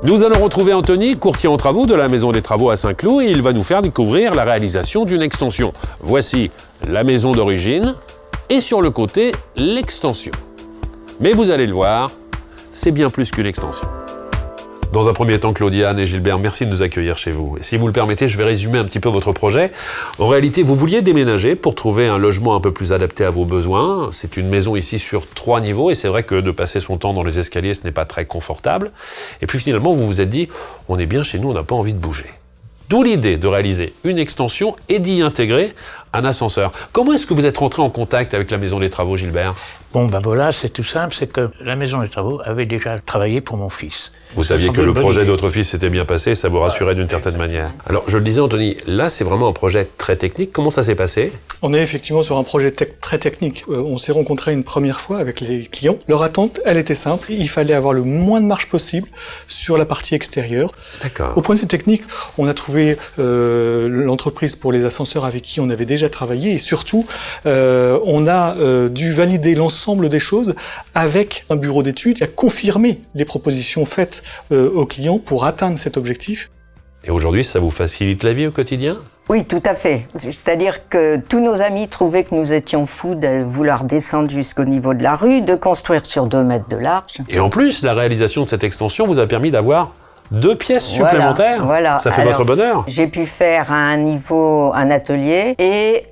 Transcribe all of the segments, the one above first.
Nous allons retrouver Anthony, courtier en travaux de la Maison des Travaux à Saint-Cloud, et il va nous faire découvrir la réalisation d'une extension. Voici la maison d'origine et sur le côté, l'extension. Mais vous allez le voir, c'est bien plus qu'une extension. Dans un premier temps, Claudiane et Gilbert, merci de nous accueillir chez vous. Et si vous le permettez, je vais résumer un petit peu votre projet. En réalité, vous vouliez déménager pour trouver un logement un peu plus adapté à vos besoins. C'est une maison ici sur 3 niveaux et c'est vrai que de passer son temps dans les escaliers, ce n'est pas très confortable. Et puis finalement, vous vous êtes dit, on est bien chez nous, on n'a pas envie de bouger. D'où l'idée de réaliser une extension et d'y intégrer un ascenseur. Comment est-ce que vous êtes rentré en contact avec la Maison des Travaux, Gilbert? Bon, ben voilà, c'est tout simple, c'est que la Maison des Travaux avait déjà travaillé pour mon fils. Vous saviez que le projet de votre fils s'était bien passé, ça vous rassurait d'une certaine manière. Alors, je le disais, Anthony, là, c'est vraiment un projet très technique. Comment ça s'est passé? On est effectivement sur un projet très technique. On s'est rencontrés une première fois avec les clients. Leur attente, elle était simple. Il fallait avoir le moins de marge possible sur la partie extérieure. D'accord. Au point de vue technique, on a trouvé l'entreprise pour les ascenseurs avec qui on avait déjà travaillé. Et surtout, on a dû valider l'ensemble des choses avec un bureau d'études qui a confirmé les propositions faites aux clients pour atteindre cet objectif. Et aujourd'hui, ça vous facilite la vie au quotidien? Oui, tout à fait. C'est-à-dire que tous nos amis trouvaient que nous étions fous de vouloir descendre jusqu'au niveau de la rue, de construire sur 2 mètres de large. Et en plus, la réalisation de cette extension vous a permis d'avoir 2 pièces supplémentaires. Voilà. Ça fait votre bonheur. J'ai pu faire à un niveau un atelier et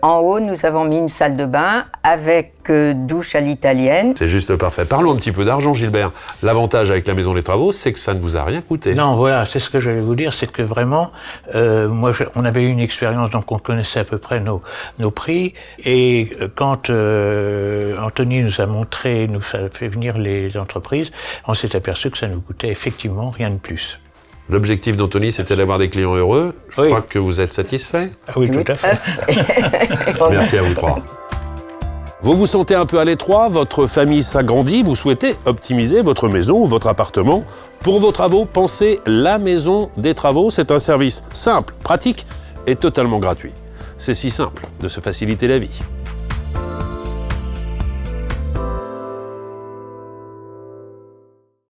en haut, nous avons mis une salle de bain avec douche à l'italienne. C'est juste parfait. Parlons un petit peu d'argent, Gilbert. L'avantage avec la Maison des Travaux, c'est que ça ne vous a rien coûté. Non, voilà, c'est ce que j'allais vous dire, c'est que vraiment, on avait eu une expérience, donc on connaissait à peu près nos prix, et quand Anthony nous a montré, nous a fait venir les entreprises, on s'est aperçu que ça nous coûtait effectivement rien de plus. L'objectif d'Anthony, c'était d'avoir des clients heureux. Je crois que vous êtes satisfait. Ah oui, tout à fait. Merci à vous 3. Vous vous sentez un peu à l'étroit, votre famille s'agrandit, vous souhaitez optimiser votre maison ou votre appartement. Pour vos travaux, pensez la Maison des Travaux. C'est un service simple, pratique et totalement gratuit. C'est si simple de se faciliter la vie.